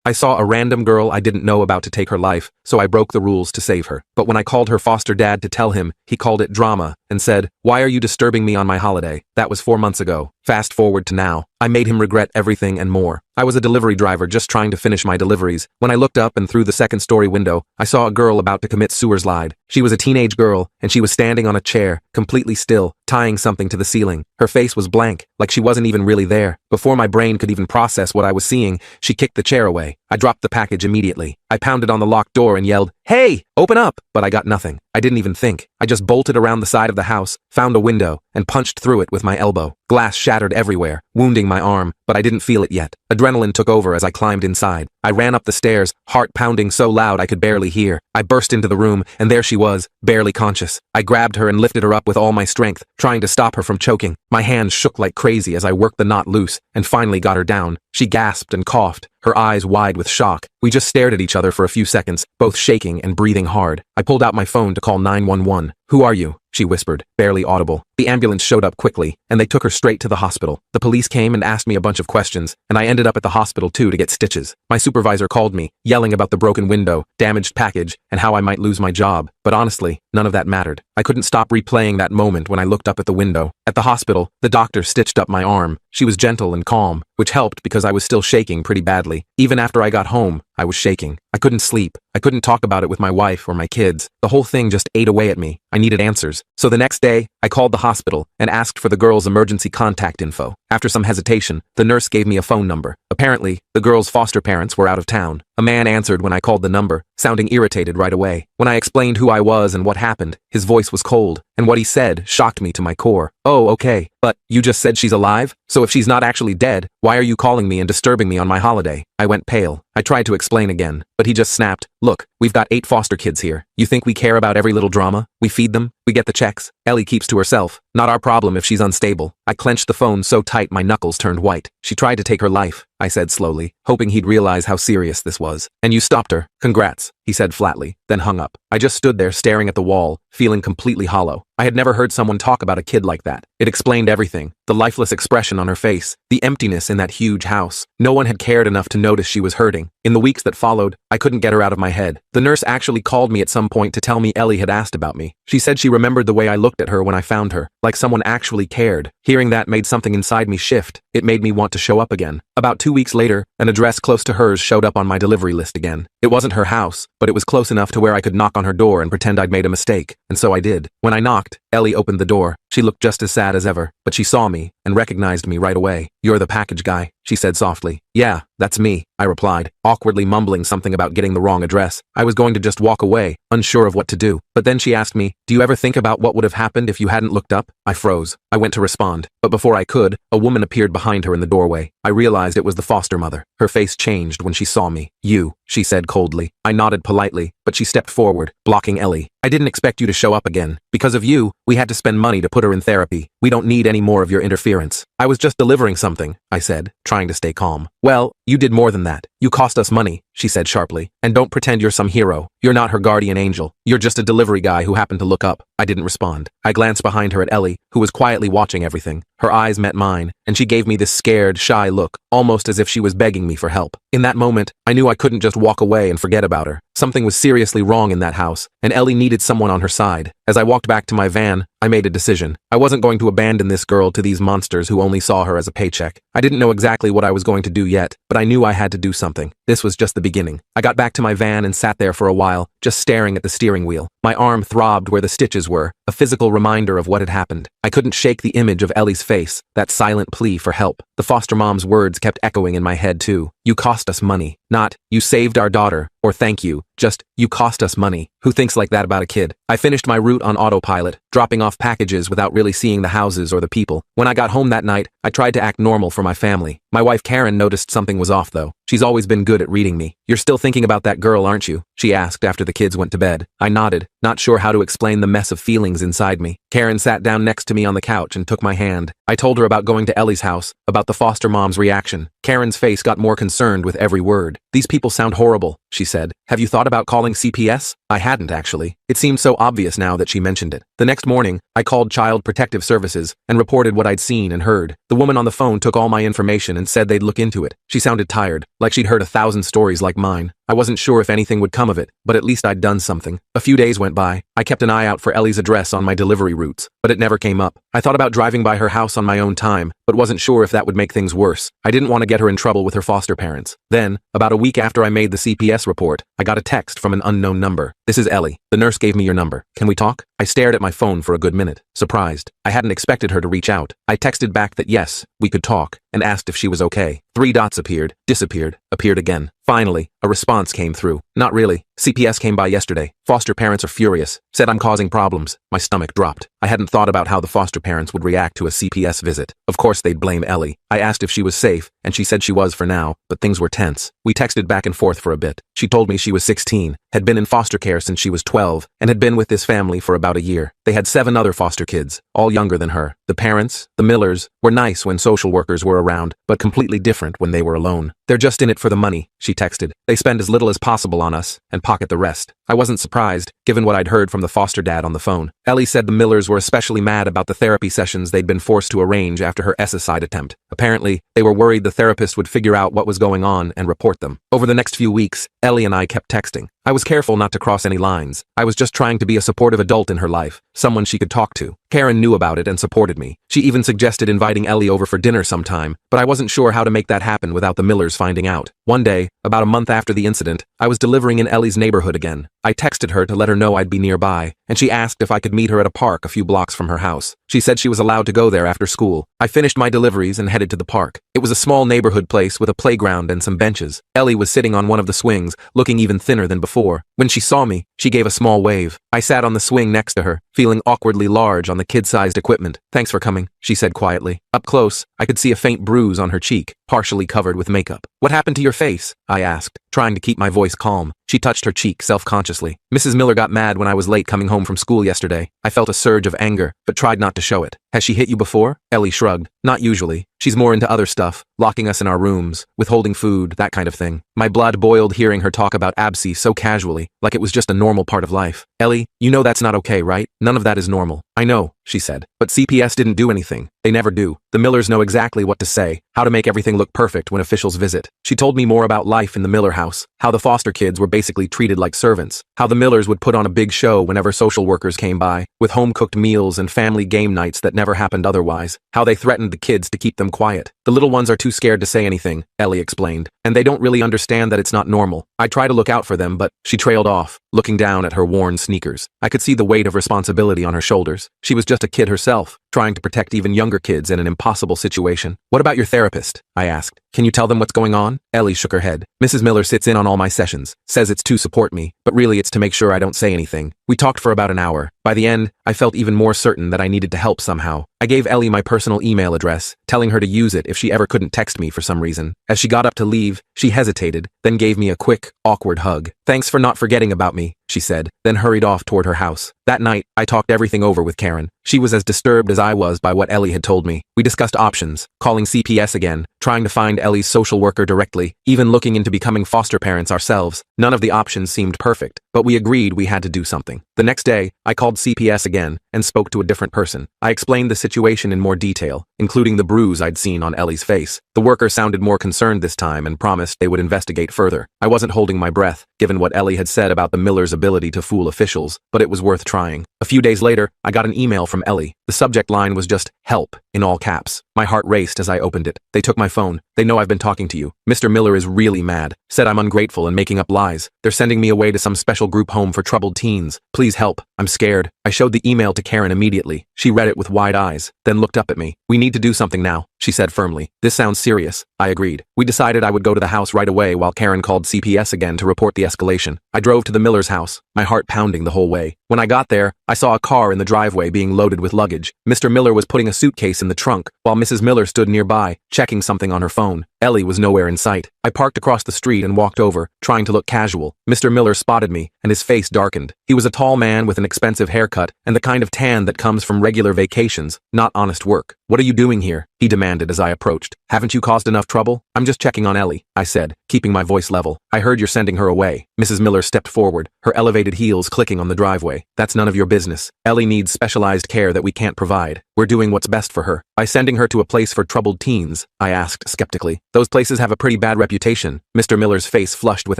I saw a random girl I didn't know about to take her life, so I broke the rules to save her. But when I called her foster dad to tell him, he called it drama and said, "Why are you disturbing me on my holiday?" That was 4 months ago. Fast forward to now. I made him regret everything and more. I was a delivery driver just trying to finish my deliveries. When I looked up and through the second-story window, I saw a girl about to commit suicide. She was a teenage girl, and she was standing on a chair, completely still, tying something to the ceiling. Her face was blank, like she wasn't even really there. Before my brain could even process what I was seeing, she kicked the chair away. I dropped the package immediately. I pounded on the locked door and yelled, "Hey, open up!" But I got nothing. I didn't even think. I just bolted around the side of the house, found a window, and punched through it with my elbow. Glass shattered everywhere, wounding my arm, but I didn't feel it yet. Adrenaline took over as I climbed inside. I ran up the stairs, heart pounding so loud I could barely hear. I burst into the room, and there she was, barely conscious. I grabbed her and lifted her up with all my strength, trying to stop her from choking. My hands shook like crazy as I worked the knot loose, and finally got her down. She gasped and coughed, her eyes wide with shock. We just stared at each other for a few seconds, both shaking and breathing hard. I pulled out my phone to call 911. "Who are you?" she whispered, barely audible. The ambulance showed up quickly, and they took her straight to the hospital. The police came and asked me a bunch of questions, and I ended up at the hospital too to get stitches. My supervisor called me, yelling about the broken window, damaged package, and how I might lose my job. But honestly, none of that mattered. I couldn't stop replaying that moment when I looked up at the window. At the hospital, the doctor stitched up my arm. She was gentle and calm, which helped because I was still shaking pretty badly. Even after I got home, I was shaking. I couldn't sleep. I couldn't talk about it with my wife or my kids. The whole thing just ate away at me. I needed answers. So the next day, I called the hospital and asked for the girl's emergency contact info. After some hesitation, the nurse gave me a phone number. Apparently, the girl's foster parents were out of town. A man answered when I called the number, sounding irritated right away. When I explained who I was and what happened, his voice was cold, and what he said shocked me to my core. "Oh, okay, but you just said she's alive? So if she's not actually dead, why are you calling me and disturbing me on my holiday?" I went pale. I tried to explain again, but he just snapped, "Look, we've got 8 foster kids here. You think we care about every little drama? We feed them, we get the checks. Ellie keeps to herself. Not our problem if she's unstable." I clenched the phone so tight my knuckles turned white. "She tried to take her life," I said slowly, hoping he'd realize how serious this was. "And you stopped her. Congrats," he said flatly, then hung up. I just stood there staring at the wall, feeling completely hollow. I had never heard someone talk about a kid like that. It explained everything. The lifeless expression on her face, the emptiness in that huge house. No one had cared enough to notice she was hurting. In the weeks that followed, I couldn't get her out of my head. The nurse actually called me at some point to tell me Ellie had asked about me. She said she remembered the way I looked at her when I found her, like someone actually cared. Hearing that made something inside me shift. It made me want to show up again. About 2 weeks later, an address close to hers showed up on my delivery list again. It wasn't her house, but it was close enough to where I could knock on her door and pretend I'd made a mistake, and so I did. When I knocked, Ellie opened the door. She looked just as sad as ever, but she saw me and recognized me right away. "You're the package guy," she said softly. "Yeah, that's me," I replied, awkwardly mumbling something about getting the wrong address. I was going to just walk away, unsure of what to do. But then she asked me, "Do you ever think about what would have happened if you hadn't looked up?" I froze. I went to respond, but before I could, a woman appeared behind her in the doorway. I realized it was the foster mother. Her face changed when she saw me. "You," she said coldly. I nodded politely, but she stepped forward, blocking Ellie. "I didn't expect you to show up again. Because of you, we had to spend money to put her in therapy. We don't need any more of your interference." "I was just delivering something," I said, trying to stay calm. "Well, you did more than that. You cost us money," she said sharply. "And don't pretend you're some hero. You're not her guardian angel. You're just a delivery guy who happened to look up." I didn't respond. I glanced behind her at Ellie, who was quietly watching everything. Her eyes met mine, and she gave me this scared, shy look, almost as if she was begging me for help. In that moment, I knew I couldn't just walk away and forget about her. Something was seriously wrong in that house, and Ellie needed someone on her side. As I walked back to my van, I made a decision. I wasn't going to abandon this girl to these monsters who only saw her as a paycheck. I didn't know exactly what I was going to do yet, but I knew I had to do something. This was just the beginning. I got back to my van and sat there for a while, just staring at the steering wheel. My arm throbbed where the stitches were, a physical reminder of what had happened. I couldn't shake the image of Ellie's face, that silent plea for help. The foster mom's words kept echoing in my head too. "You cost us money." Not, "You saved our daughter," or "Thank you." Just, "You cost us money." Who thinks like that about a kid? I finished my route on autopilot, dropping off packages without really seeing the houses or the people. When I got home that night, I tried to act normal for my family. My wife Karen noticed something was off though. She's always been good at reading me. "You're still thinking about that girl, aren't you?" she asked after the kids went to bed. I nodded, not sure how to explain the mess of feelings inside me. Karen sat down next to me on the couch and took my hand. I told her about going to Ellie's house, about the foster mom's reaction, Karen's face got more concerned with every word. These people sound horrible, she said. Have you thought about calling CPS? I hadn't, actually. It seemed so obvious now that she mentioned it. The next morning, I called Child Protective Services and reported what I'd seen and heard. The woman on the phone took all my information and said they'd look into it. She sounded tired, like she'd heard 1,000 stories like mine. I wasn't sure if anything would come of it, but at least I'd done something. A few days went by. I kept an eye out for Ellie's address on my delivery routes, but it never came up. I thought about driving by her house on my own time, but wasn't sure if that would make things worse. I didn't want to get her in trouble with her foster parents. Then, about a week after I made the CPS report, I got a text from an unknown number. This is Ellie. The nurse gave me your number. Can we talk? I stared at my phone for a good minute, surprised. I hadn't expected her to reach out. I texted back that yes, we could talk, and asked if she was okay. 3 dots appeared, disappeared, appeared again. Finally, a response came through. Not really. CPS came by yesterday. Foster parents are furious. Said I'm causing problems. My stomach dropped. I hadn't thought about how the foster parents would react to a CPS visit. Of course they'd blame Ellie. I asked if she was safe, and she said she was for now, but things were tense. We texted back and forth for a bit. She told me she was 16, had been in foster care since she was 12, and had been with this family for about a year. They had 7 other foster kids, all younger than her. The parents, the Millers, were nice when social workers were around, but completely different when they were alone. They're just in it for the money, she texted. They spend as little as possible on us, and pocket the rest. I wasn't surprised, given what I'd heard from the foster dad on the phone. Ellie said the Millers were especially mad about the therapy sessions they'd been forced to arrange after her suicide attempt. Apparently, they were worried the therapist would figure out what was going on and report them. Over the next few weeks, Ellie and I kept texting. I was careful not to cross any lines. I was just trying to be a supportive adult in her life, someone she could talk to. Karen knew about it and supported me. She even suggested inviting Ellie over for dinner sometime, but I wasn't sure how to make that happen without the Millers finding out. One day, about a month after the incident, I was delivering in Ellie's neighborhood again. I texted her to let her know I'd be nearby, and she asked if I could meet her at a park a few blocks from her house. She said she was allowed to go there after school. I finished my deliveries and headed to the park. It was a small neighborhood place with a playground and some benches. Ellie was sitting on one of the swings, looking even thinner than before. When she saw me, she gave a small wave. I sat on the swing next to her, feeling awkwardly large on the kid-sized equipment. Thanks for coming, she said quietly. Up close, I could see a faint bruise on her cheek, partially covered with makeup. What happened to your face? I asked, trying to keep my voice calm. She touched her cheek self-consciously. Mrs. Miller got mad when I was late coming home from school yesterday. I felt a surge of anger, but tried not to show it. Has she hit you before? Ellie shrugged. Not usually. She's more into other stuff, locking us in our rooms, withholding food, that kind of thing. My blood boiled hearing her talk about Absi so casually, like it was just a normal part of life. Ellie, you know that's not okay, right? None of that is normal. I know, she said. But CPS didn't do anything. They never do. The Millers know exactly what to say, how to make everything look perfect when officials visit. She told me more about life in the Miller house, how the foster kids were basically treated like servants, how the Millers would put on a big show whenever social workers came by, with home-cooked meals and family game nights that never happened otherwise, how they threatened the kids to keep them quiet. The little ones are too scared to say anything, Ellie explained, and they don't really understand that it's not normal. I try to look out for them, but she trailed off, looking down at her worn sneakers. I could see the weight of responsibility on her shoulders. She was just a kid herself, trying to protect even younger kids in an impossible situation. What about your therapist? I asked. Can you tell them what's going on? Ellie shook her head. Mrs. Miller sits in on all my sessions, says it's to support me, but really it's to make sure I don't say anything. We talked for about an hour. By the end, I felt even more certain that I needed to help somehow. I gave Ellie my personal email address, telling her to use it if she ever couldn't text me for some reason. As she got up to leave, she hesitated, then gave me a quick, awkward hug. Thanks for not forgetting about me, she said, then hurried off toward her house. That night, I talked everything over with Karen. She was as disturbed as I was by what Ellie had told me. We discussed options, calling CPS again, trying to find Ellie's social worker directly, even looking into becoming foster parents ourselves. None of the options seemed perfect, but we agreed we had to do something. The next day, I called CPS again and spoke to a different person. I explained the situation in more detail, including the bruise I'd seen on Ellie's face. The worker sounded more concerned this time and promised they would investigate further. I wasn't holding my breath, given what Ellie had said about the Millers' ability to fool officials, but it was worth trying. A few days later, I got an email from Ellie. The subject line was just, "Help," in all caps. My heart raced as I opened it. They took my phone. They know I've been talking to you. Mr. Miller is really mad. Said I'm ungrateful and making up lies. They're sending me away to some special group home for troubled teens. Please help. I'm scared. I showed the email to Karen immediately. She read it with wide eyes, then looked up at me. We need to do something now, she said firmly. This sounds serious. I agreed. We decided I would go to the house right away while Karen called CPS again to report the escalation. I drove to the Miller's house, my heart pounding the whole way. When I got there, I saw a car in the driveway being loaded with luggage. Mr. Miller was putting a suitcase in the trunk, while Mrs. Miller stood nearby, checking something on her phone. Ellie was nowhere in sight. I parked across the street and walked over, trying to look casual. Mr. Miller spotted me, and his face darkened. He was a tall man with an expensive haircut and the kind of tan that comes from regular vacations, not honest work. What are you doing here? he demanded as I approached. Haven't you caused enough trouble? I'm just checking on Ellie, I said, keeping my voice level. I heard you're sending her away. Mrs. Miller stepped forward, her elevated heels clicking on the driveway. That's none of your business. Ellie needs specialized care that we can't provide. We're doing what's best for her. By sending her to a place for troubled teens, I asked skeptically. Those places have a pretty bad reputation. Mr. Miller's face flushed with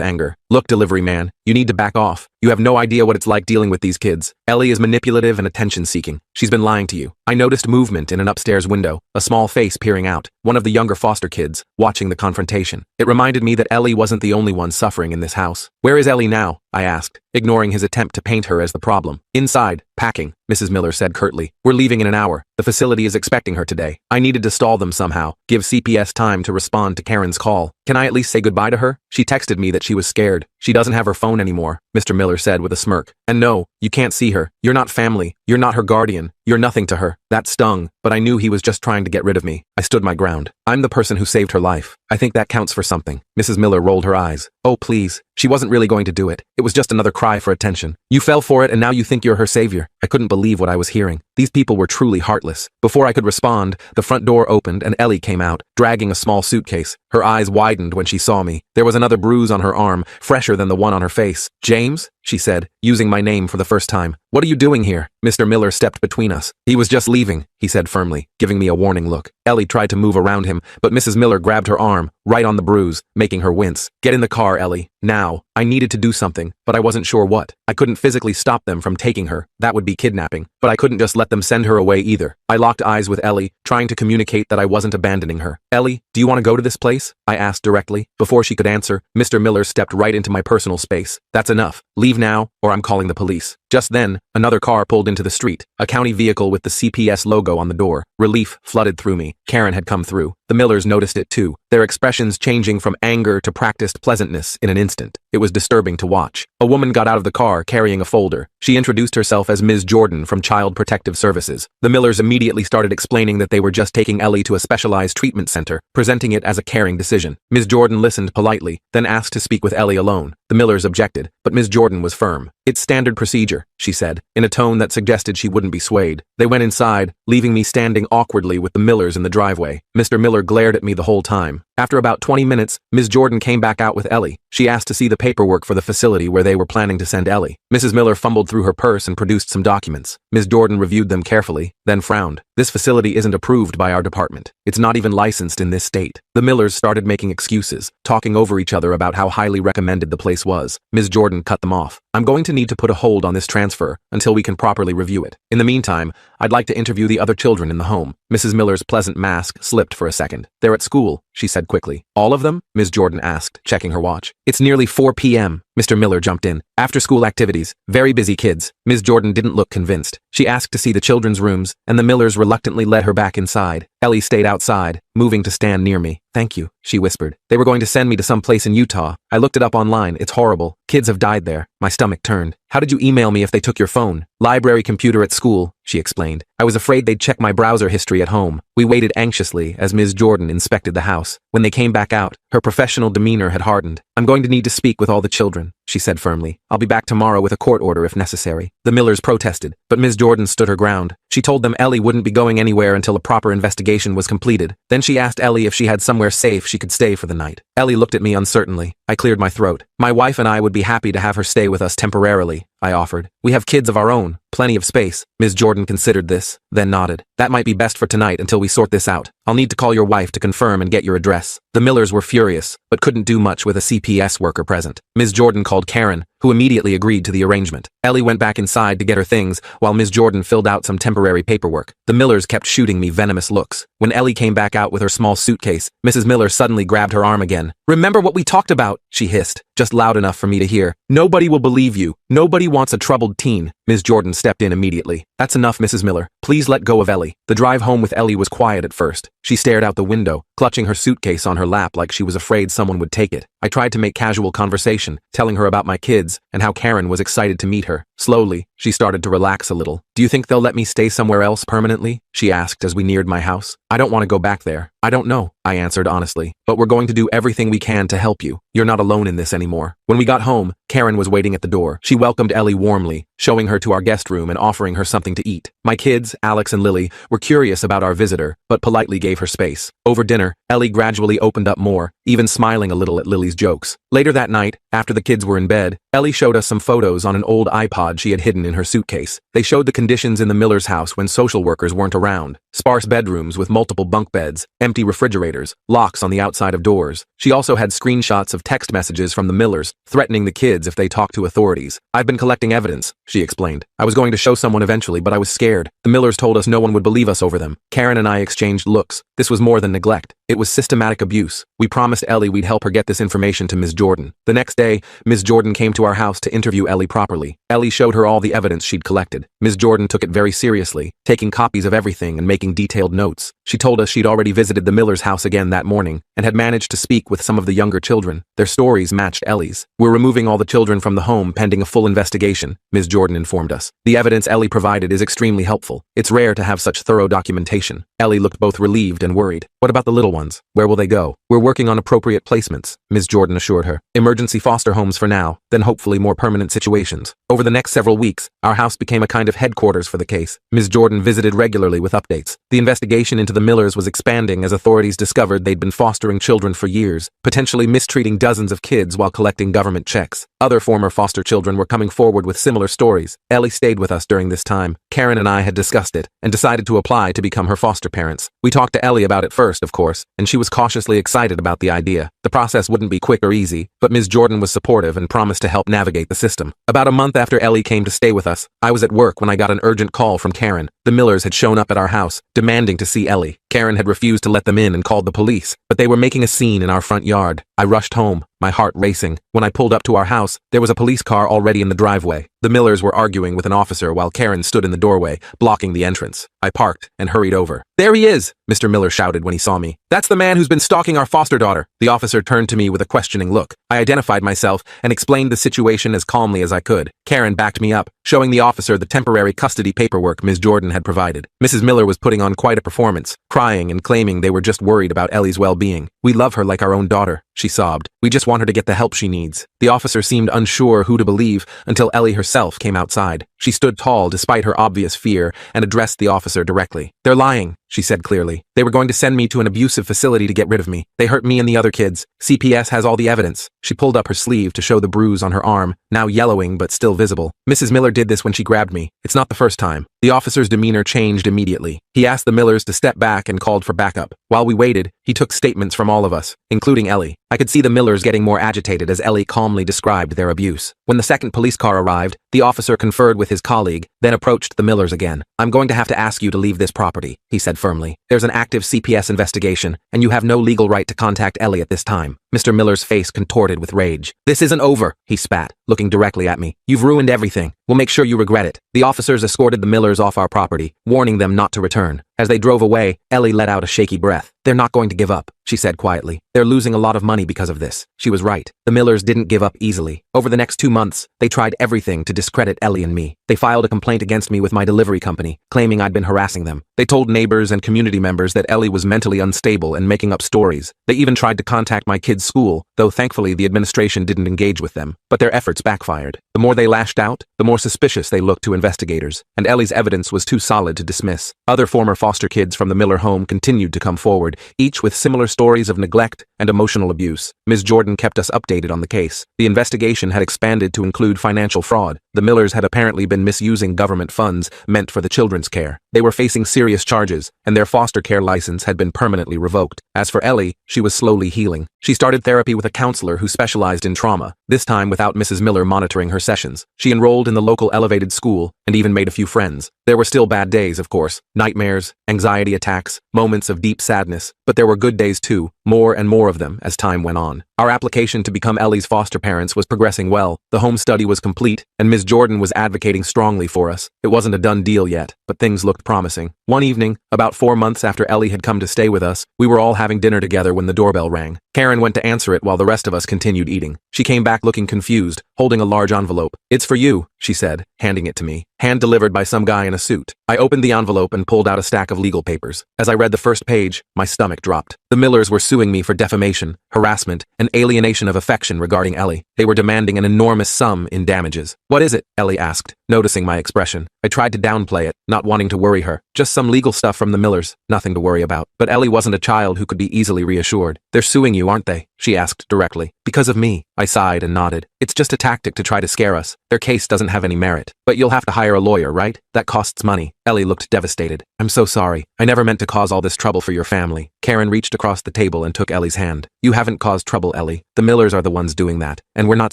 anger. Look, delivery man, you need to back off. You have no idea what it's like dealing with these kids. Ellie is manipulative and attention-seeking. She's been lying to you. I noticed movement in an upstairs window, a small face peering out, one of the younger foster kids, watching the confrontation. It reminded me that Ellie wasn't the only one suffering in this house. Where is Ellie now? I asked, ignoring his attempt to paint her as the problem. Inside, packing, Mrs. Miller said curtly. We're leaving in an hour. The facility is expecting her today. I needed to stall them somehow, give CPS time to respond to Karen's call. Can I at least say goodbye to her? She texted me that she was scared. She doesn't have her phone anymore, Mr. Miller said with a smirk. And no, you can't see her. You're not family. You're not her guardian. You're nothing to her. That stung, but I knew he was just trying to get rid of me. I stood my ground. I'm the person who saved her life. I think that counts for something. Mrs. Miller rolled her eyes. Oh, please. She wasn't really going to do it. It was just another cry for attention. You fell for it and now you think you're her savior. I couldn't believe what I was hearing. These people were truly heartless. Before I could respond, the front door opened and Ellie came out, dragging a small suitcase. Her eyes widened when she saw me. There was another bruise on her arm, fresher than the one on her face. James? She said, using my name for the first time. What are you doing here? Mr. Miller stepped between us. He was just leaving, he said firmly, giving me a warning look. Ellie tried to move around him, but Mrs. Miller grabbed her arm, right on the bruise, making her wince. Get in the car, Ellie. Now. I needed to do something, but I wasn't sure what. I couldn't physically stop them from taking her. That would be kidnapping. But I couldn't just let them send her away either. I locked eyes with Ellie, trying to communicate that I wasn't abandoning her. Ellie, do you want to go to this place? I asked directly. Before she could answer, Mr. Miller stepped right into my personal space. That's enough. Leave now, or I'm calling the police. Just then, another car pulled into the street, a county vehicle with the CPS logo on the door. Relief flooded through me. Karen had come through. The Millers noticed it too, their expressions changing from anger to practiced pleasantness in an instant. It was disturbing to watch. A woman got out of the car carrying a folder. She introduced herself as Ms. Jordan from Child Protective Services. The Millers immediately started explaining that they were just taking Ellie to a specialized treatment center, presenting it as a caring decision. Ms. Jordan listened politely, then asked to speak with Ellie alone. The Millers objected, but Ms. Jordan was firm. It's standard procedure, she said, in a tone that suggested she wouldn't be swayed. They went inside, leaving me standing awkwardly with the Millers in the driveway. Mr. Miller glared at me the whole time. After about 20 minutes, Ms. Jordan came back out with Ellie. She asked to see the paperwork for the facility where they were planning to send Ellie. Mrs. Miller fumbled through her purse and produced some documents. Ms. Jordan reviewed them carefully, then frowned. This facility isn't approved by our department. It's not even licensed in this state. The Millers started making excuses, talking over each other about how highly recommended the place was. Ms. Jordan cut them off. I'm going to need to put a hold on this transfer until we can properly review it. In the meantime, I'd like to interview the other children in the home. Mrs. Miller's pleasant mask slipped for a second. They're at school, she said quickly. All of them? Ms. Jordan asked, checking her watch. It's nearly 4 p.m. Mr. Miller jumped in. After-school activities. Very busy kids. Ms. Jordan didn't look convinced. She asked to see the children's rooms, and the Millers reluctantly led her back inside. Ellie stayed outside, moving to stand near me. Thank you, she whispered. They were going to send me to some place in Utah. I looked it up online. It's horrible. Kids have died there. My stomach turned. How did you email me if they took your phone? Library computer at school, she explained. I was afraid they'd check my browser history at home. We waited anxiously as Ms. Jordan inspected the house. When they came back out, her professional demeanor had hardened. I'm going to need to speak with all the children, she said firmly. I'll be back tomorrow with a court order if necessary. The Millers protested, but Ms. Jordan stood her ground. She told them Ellie wouldn't be going anywhere until a proper investigation was completed. Then she asked Ellie if she had somewhere safe she could stay for the night. Ellie looked at me uncertainly. I cleared my throat. My wife and I would be happy to have her stay with us temporarily, I offered. We have kids of our own, plenty of space. Ms. Jordan considered this, then nodded. That might be best for tonight until we sort this out. I'll need to call your wife to confirm and get your address. The Millers were furious, but couldn't do much with a CPS worker present. Ms. Jordan called Karen, who immediately agreed to the arrangement. Ellie went back inside to get her things, while Ms. Jordan filled out some temporary paperwork. The Millers kept shooting me venomous looks. When Ellie came back out with her small suitcase, Mrs. Miller suddenly grabbed her arm again. Remember what we talked about, she hissed, just loud enough for me to hear. Nobody will believe you. Nobody wants a troubled teen. Ms. Jordan stepped in immediately. That's enough, Mrs. Miller. Please let go of Ellie. The drive home with Ellie was quiet at first. She stared out the window, clutching her suitcase on her lap like she was afraid someone would take it. I tried to make casual conversation, telling her about my kids and how Karen was excited to meet her. Slowly, she started to relax a little. Do you think they'll let me stay somewhere else permanently? She asked as we neared my house. I don't want to go back there. I don't know. I answered honestly. But we're going to do everything we can to help you. You're not alone in this anymore. When we got home, Karen was waiting at the door. She welcomed Ellie warmly, showing her to our guest room and offering her something to eat. My kids, Alex and Lily, were curious about our visitor, but politely gave her space. Over dinner, Ellie gradually opened up more, even smiling a little at Lily's jokes. Later that night, after the kids were in bed, Ellie showed us some photos on an old iPod she had hidden in her suitcase. They showed the conditions in the Miller's house when social workers weren't around. Sparse bedrooms with multiple bunk beds, empty refrigerators, locks on the outside of doors. She also had screenshots of text messages from the Millers, threatening the kids if they talked to authorities. "I've been collecting evidence," she explained. "I was going to show someone eventually, but I was scared. The Millers told us no one would believe us over them." Karen and I exchanged looks. This was more than neglect. It was systematic abuse. We promised Ellie we'd help her get this information to Ms. Jordan. The next day, Ms. Jordan came to our house to interview Ellie properly. Ellie showed her all the evidence she'd collected. Ms. Jordan took it very seriously, taking copies of everything and making detailed notes. She told us she'd already visited the Miller's house again that morning and had managed to speak with some of the younger children. Their stories matched Ellie's. "We're removing all the children from the home pending a full investigation," Ms. Jordan informed us. "The evidence Ellie provided is extremely helpful. It's rare to have such thorough documentation." Ellie looked both relieved and worried. "What about the little ones? Where will they go?" "We're working on appropriate placements," Ms. Jordan assured her. "Emergency foster homes for now, then hopefully more permanent situations." Over the next several weeks, our house became a kind of headquarters for the case. Ms. Jordan visited regularly with updates. The investigation into the Millers was expanding as authorities discovered they'd been fostering children for years, potentially mistreating dozens of kids while collecting government checks. Other former foster children were coming forward with similar stories. Ellie stayed with us during this time. Karen and I had discussed it and decided to apply to become her foster parents. We talked to Ellie about it first, of course, and she was cautiously excited about the idea. The process wouldn't be quick or easy, but Ms. Jordan was supportive and promised to help navigate the system. About a month after Ellie came to stay with us, I was at work when I got an urgent call from Karen. The Millers had shown up at our house, demanding to see Ellie. Karen had refused to let them in and called the police, but they were making a scene in our front yard. I rushed home, my heart racing. When I pulled up to our house, there was a police car already in the driveway. The Millers were arguing with an officer while Karen stood in the doorway, blocking the entrance. I parked and hurried over. "There he is!" Mr. Miller shouted when he saw me. "That's the man who's been stalking our foster daughter." The officer turned to me with a questioning look. I identified myself and explained the situation as calmly as I could. Karen backed me up, showing the officer the temporary custody paperwork Ms. Jordan had provided. Mrs. Miller was putting on quite a performance, crying and claiming they were just worried about Ellie's well-being. "We love her like our own daughter," she sobbed. "We just want her to get the help she needs." The officer seemed unsure who to believe until Ellie herself came outside. She stood tall despite her obvious fear and addressed the officer directly. "They're lying," she said clearly. "They were going to send me to an abusive facility to get rid of me. They hurt me and the other kids. CPS has all the evidence." She pulled up her sleeve to show the bruise on her arm, now yellowing but still visible. "Mrs. Miller did this when she grabbed me. It's not the first time." The officer's demeanor changed immediately. He asked the Millers to step back and called for backup. While we waited, he took statements from all of us, including Ellie. I could see the Millers getting more agitated as Ellie calmly described their abuse. When the second police car arrived, the officer conferred with his colleague, then approached the Millers again. "I'm going to have to ask you to leave this property," he said firmly. "There's an active CPS investigation, and you have no legal right to contact Ellie at this time." Mr. Miller's face contorted with rage. "This isn't over," he spat, looking directly at me. "You've ruined everything. We'll make sure you regret it." The officers escorted the Millers off our property, warning them not to return. As they drove away, Ellie let out a shaky breath. "They're not going to give up," she said quietly. "They're losing a lot of money because of this." She was right. The Millers didn't give up easily. Over the next 2 months, they tried everything to discredit Ellie and me. They filed a complaint against me with my delivery company, claiming I'd been harassing them. They told neighbors and community members that Ellie was mentally unstable and making up stories. They even tried to contact my kids' school, though thankfully the administration didn't engage with them. But their efforts backfired. The more they lashed out, the more suspicious they looked to investigators, and Ellie's evidence was too solid to dismiss. Other former foster kids from the Miller home continued to come forward, each with similar stories of neglect and emotional abuse. Ms. Jordan kept us updated on the case. The investigation had expanded to include financial fraud. The Millers had apparently been misusing government funds meant for the children's care. They were facing serious charges, and their foster care license had been permanently revoked. As for Ellie, she was slowly healing. She started therapy with a counselor who specialized in trauma, this time without Mrs. Miller monitoring her sessions. She enrolled in the local elevated school and even made a few friends. There were still bad days, of course, nightmares, anxiety attacks, moments of deep sadness, but there were good days too, more and more of them as time went on. Our application to become Ellie's foster parents was progressing well. The home study was complete, and Ms. Jordan was advocating strongly for us. It wasn't a done deal yet, but things looked promising. One evening, about 4 months after Ellie had come to stay with us, we were all having dinner together when the doorbell rang. Karen went to answer it while the rest of us continued eating. She came back looking confused, holding a large envelope. "It's for you," she said, handing it to me. Hand-delivered by some guy in a suit. I opened the envelope and pulled out a stack of legal papers. As I read the first page, my stomach dropped. The Millers were suing me for defamation, harassment, and alienation of affection regarding Ellie. They were demanding an enormous sum in damages. "What is it?" Ellie asked, noticing my expression. I tried to downplay it, not wanting to worry her. "Just some legal stuff from the Millers, nothing to worry about." But Ellie wasn't a child who could be easily reassured. "They're suing you, aren't they?" she asked directly. "Because of me." I sighed and nodded. "It's just a tactic to try to scare us. Their case doesn't have any merit. But you'll have to hire a lawyer, right? That costs money." Ellie looked devastated. "I'm so sorry. I never meant to cause all this trouble for your family." Karen reached across the table and took Ellie's hand. "You haven't caused trouble, Ellie. The Millers are the ones doing that, and we're not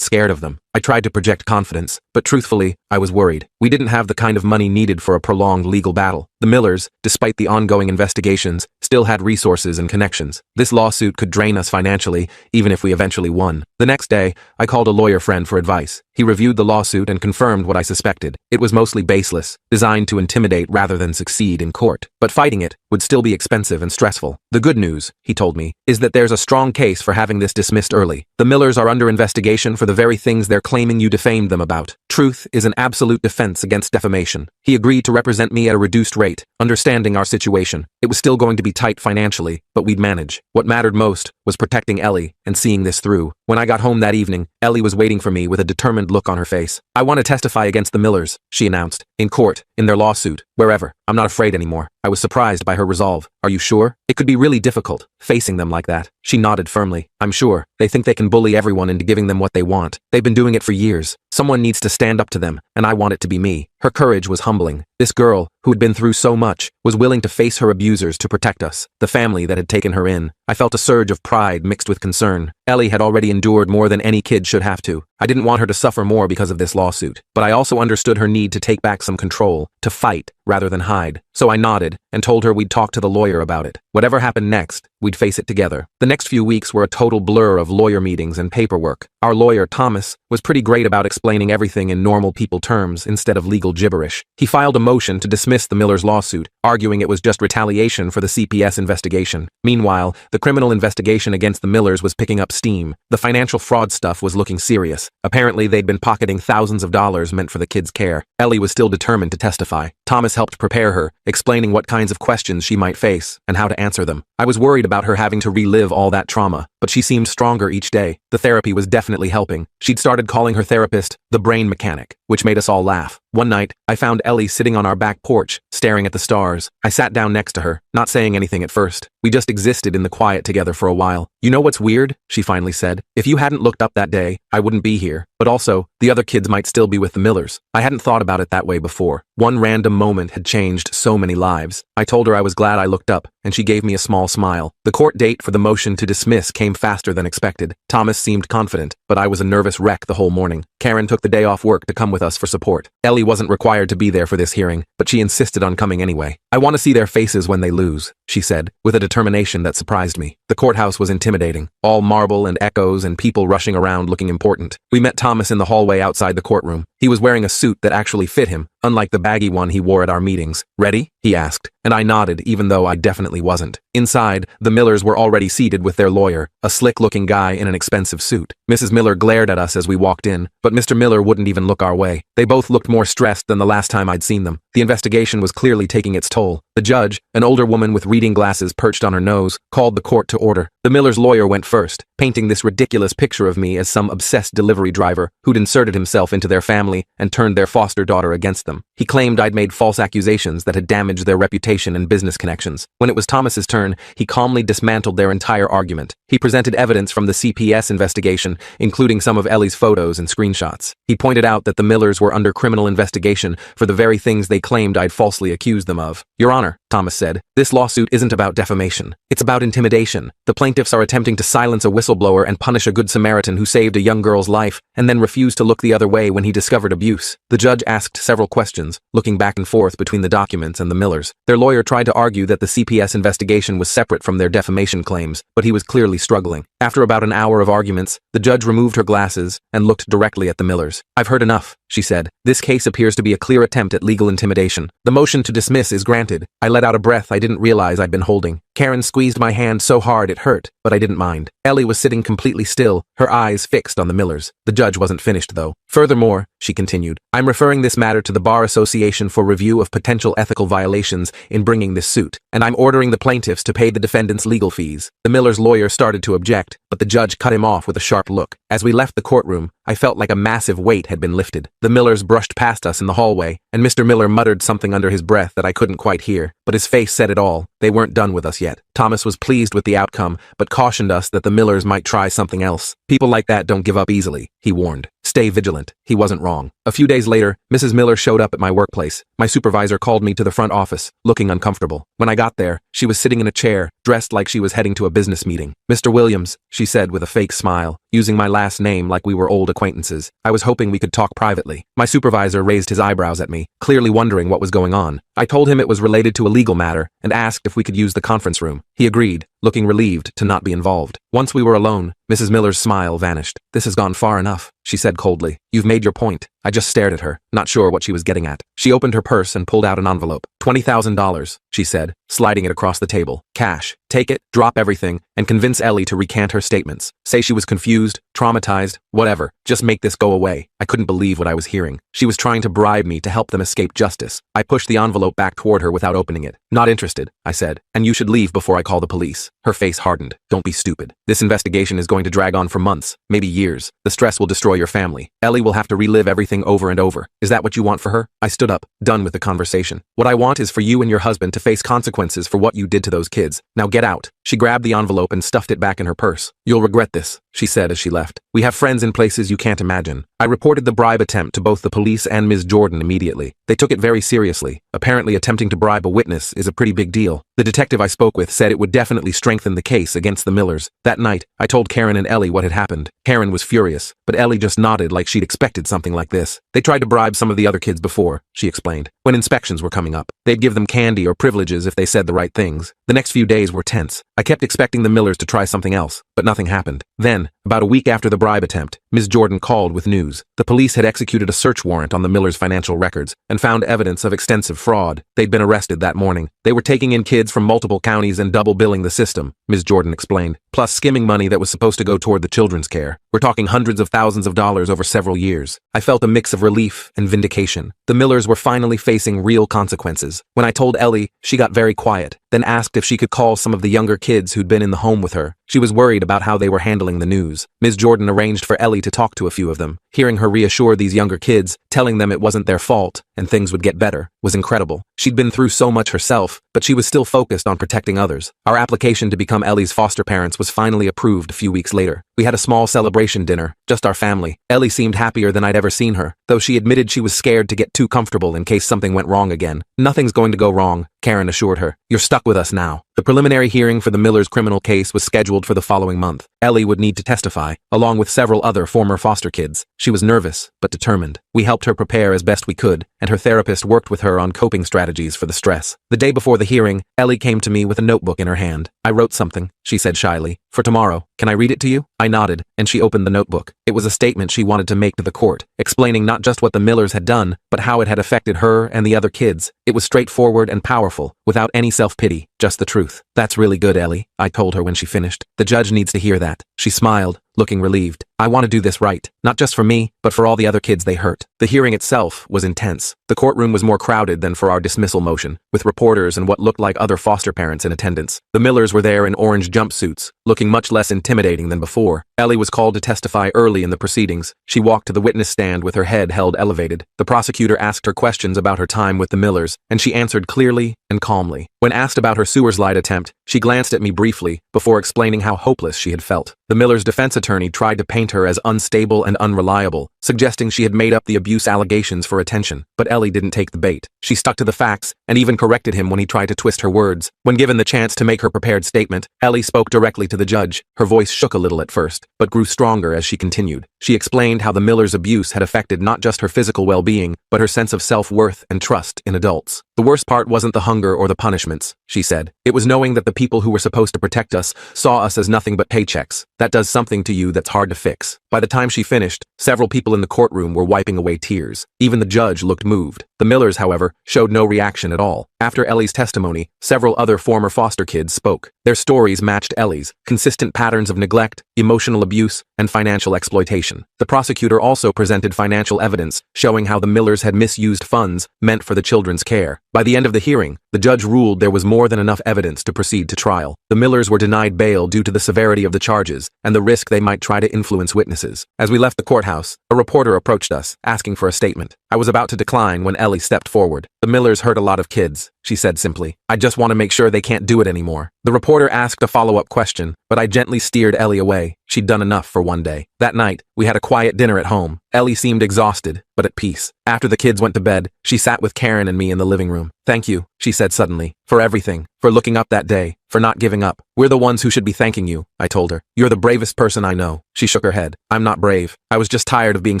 scared of them." I tried to project confidence, but truthfully, I was worried. We didn't have the kind of money needed for a prolonged legal battle. The Millers, despite the ongoing investigations, still had resources and connections. This lawsuit could drain us financially, even if we eventually won. The next day, I called a lawyer friend for advice. He reviewed the lawsuit and confirmed what I suspected. It was mostly baseless, designed to intimidate rather than succeed in court. But fighting it would still be expensive and stressful. "The good news," he told me, "is that there's a strong case for having this dismissed early. The Millers are under investigation for the very things they're claiming you defamed them about. Truth is an absolute defense against defamation." He agreed to represent me at a reduced rate, understanding our situation. It was still going to be tight financially, but we'd manage. What mattered most was protecting Ellie and seeing this through. When I got home that evening, Ellie was waiting for me with a determined look on her face. "I want to testify against the Millers," she announced. "In court, in their lawsuit, wherever. I'm not afraid anymore." I was surprised by her resolve. "Are you sure? It could be really difficult, facing them like that." She nodded firmly. "I'm sure. They think they can bully everyone into giving them what they want. They've been doing it for years. Someone needs to stand up to them, and I want it to be me." Her courage was humbling. This girl, who had been through so much, was willing to face her abusers to protect us, the family that had taken her in. I felt a surge of pride mixed with concern. Ellie had already endured more than any kid should have to. I didn't want her to suffer more because of this lawsuit, but I also understood her need to take back some control, to fight rather than hide. So I nodded and told her we'd talk to the lawyer about it. Whatever happened next, we'd face it together. The next few weeks were a total blur of lawyer meetings and paperwork. Our lawyer, Thomas, was pretty great about explaining everything in normal people terms instead of legal gibberish. He filed a motion to dismiss the Millers' lawsuit, arguing it was just retaliation for the CPS investigation. Meanwhile, the criminal investigation against the Millers was picking up steam. The financial fraud stuff was looking serious. Apparently, they'd been pocketing thousands of dollars meant for the kids' care. Ellie was still determined to testify. Thomas helped prepare her, explaining what kinds of questions she might face and how to answer them. I was worried about her having to relive all that trauma, but she seemed stronger each day. The therapy was definitely helping. She'd started calling her therapist the brain mechanic, which made us all laugh. One night, I found Ellie sitting on our back porch, staring at the stars. I sat down next to her, not saying anything at first. We just existed in the quiet together for a while. "You know what's weird?" she finally said. "If you hadn't looked up that day, I wouldn't be here. But also, the other kids might still be with the Millers." I hadn't thought about it that way before. One random moment had changed so many lives. I told her I was glad I looked up, and she gave me a small smile. The court date for the motion to dismiss came faster than expected. Thomas seemed confident, but I was a nervous wreck the whole morning. Karen took the day off work to come with us for support. Ellie wasn't required to be there for this hearing, but she insisted on coming anyway. "I want to see their faces when they lose," she said, with a determination that surprised me. The courthouse was intimidating. All marble and echoes and people rushing around looking important. We met Thomas in the hallway outside the courtroom. He was wearing a suit that actually fit him, unlike the baggy one he wore at our meetings. "Ready?" he asked, and I nodded even though I definitely wasn't. Inside, the Millers were already seated with their lawyer, a slick-looking guy in an expensive suit. Mrs. Miller glared at us as we walked in, but Mr. Miller wouldn't even look our way. They both looked more stressed than the last time I'd seen them. The investigation was clearly taking its toll. The judge, an older woman with reading glasses perched on her nose, called the court to order. The Millers' lawyer went first, painting this ridiculous picture of me as some obsessed delivery driver who'd inserted himself into their family and turned their foster daughter against them. He claimed I'd made false accusations that had damaged their reputation and business connections. When it was Thomas's turn, he calmly dismantled their entire argument. He presented evidence from the CPS investigation, including some of Ellie's photos and screenshots. He pointed out that the Millers were under criminal investigation for the very things they claimed I'd falsely accused them of. "Your Honor," Thomas said, "this lawsuit isn't about defamation. It's about intimidation. The plaintiffs are attempting to silence a whistleblower and punish a good Samaritan who saved a young girl's life and then refused to look the other way when he discovered abuse." The judge asked several questions, looking back and forth between the documents and the Millers. Their lawyer tried to argue that the CPS investigation was separate from their defamation claims, but he was clearly struggling. After about an hour of arguments, the judge removed her glasses and looked directly at the Millers. "I've heard enough," she said. "This case appears to be a clear attempt at legal intimidation. The motion to dismiss is granted." I let out a breath I didn't realize I'd been holding. Karen squeezed my hand so hard it hurt, but I didn't mind. Ellie was sitting completely still, her eyes fixed on the Millers. The judge wasn't finished, though. Furthermore, she continued, I'm referring this matter to the Bar Association for review of potential ethical violations in bringing this suit, and I'm ordering the plaintiffs to pay the defendants' legal fees. The Millers' lawyer started to object, but the judge cut him off with a sharp look. As we left the courtroom, I felt like a massive weight had been lifted. The Millers brushed past us in the hallway, and Mr. Miller muttered something under his breath that I couldn't quite hear, but his face said it all. They weren't done with us yet. Thomas was pleased with the outcome, but cautioned us that the Millers might try something else. People like that don't give up easily, he warned. Stay vigilant. He wasn't wrong. A few days later, Mrs. Miller showed up at my workplace. My supervisor called me to the front office, looking uncomfortable. When I got there, she was sitting in a chair, dressed like she was heading to a business meeting. Mr. Williams, she said with a fake smile, using my last name like we were old acquaintances. I was hoping we could talk privately. My supervisor raised his eyebrows at me, clearly wondering what was going on. I told him it was related to a legal matter and asked if we could use the conference room. He agreed, looking relieved to not be involved. Once we were alone, Mrs. Miller's smile vanished. This has gone far enough, she said coldly. You've made your point. I just stared at her, not sure what she was getting at. She opened her purse and pulled out an envelope. $20,000, she said, sliding it across the table. Cash. Take it, drop everything, and convince Ellie to recant her statements. Say she was confused, traumatized, whatever. Just make this go away. I couldn't believe what I was hearing. She was trying to bribe me to help them escape justice. I pushed the envelope back toward her without opening it. Not interested, I said, and you should leave before I call the police. Her face hardened. Don't be stupid. This investigation is going to drag on for months, maybe years. The stress will destroy your family. Ellie will have to relive everything over and over. Is that what you want for her? I stood up, done with the conversation. What I want is for you and your husband to face consequences for what you did to those kids. Now get out. She grabbed the envelope and stuffed it back in her purse. You'll regret this, she said as she left. We have friends in places you can't imagine. I reported the bribe attempt to both the police and Ms. Jordan immediately. They took it very seriously. Apparently attempting to bribe a witness is a pretty big deal. The detective I spoke with said it would definitely strengthen the case against the Millers. That night, I told Karen and Ellie what had happened. Karen was furious, but Ellie just nodded like she'd expected something like this. They tried to bribe some of the other kids before, she explained, when inspections were coming up. They'd give them candy or privileges if they said the right things. The next few days were tense. I kept expecting the Millers to try something else, but nothing happened. Then, about a week after the bribe attempt, Ms. Jordan called with news. The police had executed a search warrant on the Millers' financial records and found evidence of extensive fraud. They'd been arrested that morning. They were taking in kids from multiple counties and double billing the system, Ms. Jordan explained, plus skimming money that was supposed to go toward the children's care. We're talking hundreds of thousands of dollars over several years. I felt a mix of relief and vindication. The Millers were finally facing real consequences. When I told Ellie, she got very quiet, then asked if she could call some of the younger kids who'd been in the home with her. She was worried about how they were handling the news. Ms. Jordan arranged for Ellie to talk to a few of them. Hearing her reassure these younger kids, telling them it wasn't their fault and things would get better, was incredible. She'd been through so much herself, but she was still focused on protecting others. Our application to become Ellie's foster parents was finally approved a few weeks later. We had a small celebration dinner, just our family. Ellie seemed happier than I'd ever seen her, though she admitted she was scared to get too comfortable in case something went wrong again. Nothing's going to go wrong, Karen assured her. You're stuck with us now. The preliminary hearing for the Millers' criminal case was scheduled for the following month. Ellie would need to testify, along with several other former foster kids. She was nervous, but determined. We helped her prepare as best we could, and her therapist worked with her on coping strategies for the stress. The day before the hearing, Ellie came to me with a notebook in her hand. I wrote something, she said shyly, for tomorrow. Can I read it to you? I nodded, and she opened the notebook. It was a statement she wanted to make to the court, explaining not just what the Millers had done, but how it had affected her and the other kids. It was straightforward and powerful, without any self-pity, just the truth. That's really good, Ellie, I told her when she finished. The judge needs to hear that. She smiled, looking relieved. I want to do this right, not just for me, but for all the other kids they hurt. The hearing itself was intense. The courtroom was more crowded than for our dismissal motion, with reporters and what looked like other foster parents in attendance. The Millers were there in orange jumpsuits, looking much less intimidating than before. Ellie was called to testify early in the proceedings. She walked to the witness stand with her head held elevated. The prosecutor asked her questions about her time with the Millers, and she answered clearly and calmly. When asked about her sewer slide attempt, she glanced at me briefly before explaining how hopeless she had felt. The Millers' defense attorney tried to paint her as unstable and unreliable, suggesting she had made up the abuse allegations for attention. But Ellie didn't take the bait. She stuck to the facts and even corrected him when he tried to twist her words. When given the chance to make her prepared statement, Ellie spoke directly to the judge. Her voice shook a little at first, but grew stronger as she continued. She explained how the Millers' abuse had affected not just her physical well-being, but her sense of self-worth and trust in adults. The worst part wasn't the hunger or the punishments, she said. It was knowing that the people who were supposed to protect us saw us as nothing but paychecks. That does something to you that's hard to fix. By the time she finished, several people in the courtroom were wiping away tears. Even the judge looked moved. The Millers, however, showed no reaction at all. After Ellie's testimony, several other former foster kids spoke. Their stories matched Ellie's: consistent patterns of neglect, emotional abuse, and financial exploitation. The prosecutor also presented financial evidence showing how the Millers had misused funds meant for the children's care. By the end of the hearing, the judge ruled there was more than enough evidence to proceed to trial. The Millers were denied bail due to the severity of the charges and the risk they might try to influence witnesses. As we left the courthouse, a reporter approached us, asking for a statement. I was about to decline when Ellie stepped forward. The Millers hurt a lot of kids, she said simply. I just want to make sure they can't do it anymore. The reporter asked a follow-up question, but I gently steered Ellie away. She'd done enough for one day. That night, we had a quiet dinner at home. Ellie seemed exhausted, but at peace. After the kids went to bed, she sat with Karen and me in the living room. Thank you, she said suddenly, for everything, for looking up that day, for not giving up. We're the ones who should be thanking you, I told her. You're the bravest person I know. She shook her head. I'm not brave. I was just tired of being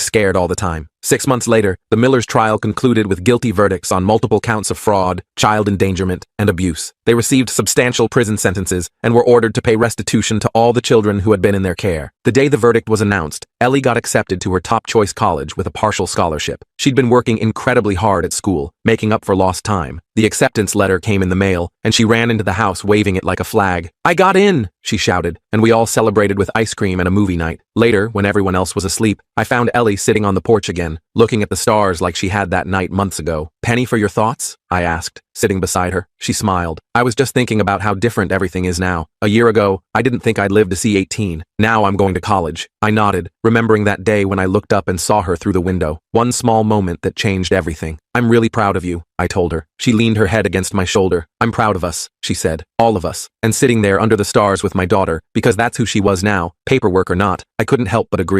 scared all the time. 6 months later, the Millers' trial concluded with guilty verdicts on multiple counts of fraud, child endangerment, and abuse. They received substantial prison sentences and were ordered to pay restitution to all the children who had been in their care. The day the verdict was announced, Ellie got accepted to her top choice college with a partial scholarship. She'd been working incredibly hard at school, making up for lost time. The acceptance letter came in the mail, and she ran into the house waving it like a flag. I got in, she shouted, and we all celebrated with ice cream and a movie night. Later, when everyone else was asleep, I found Ellie sitting on the porch again, looking at the stars like she had that night months ago. Penny, for your thoughts? I asked, sitting beside her. She smiled. I was just thinking about how different everything is now. A year ago, I didn't think I'd live to see 18. Now I'm going to college. I nodded, remembering that day when I looked up and saw her through the window. One small moment that changed everything. I'm really proud of you, I told her. She leaned her head against my shoulder. I'm proud of us, she said. All of us. And sitting there under the stars with my daughter, because that's who she was now, paperwork or not, I couldn't help but agree.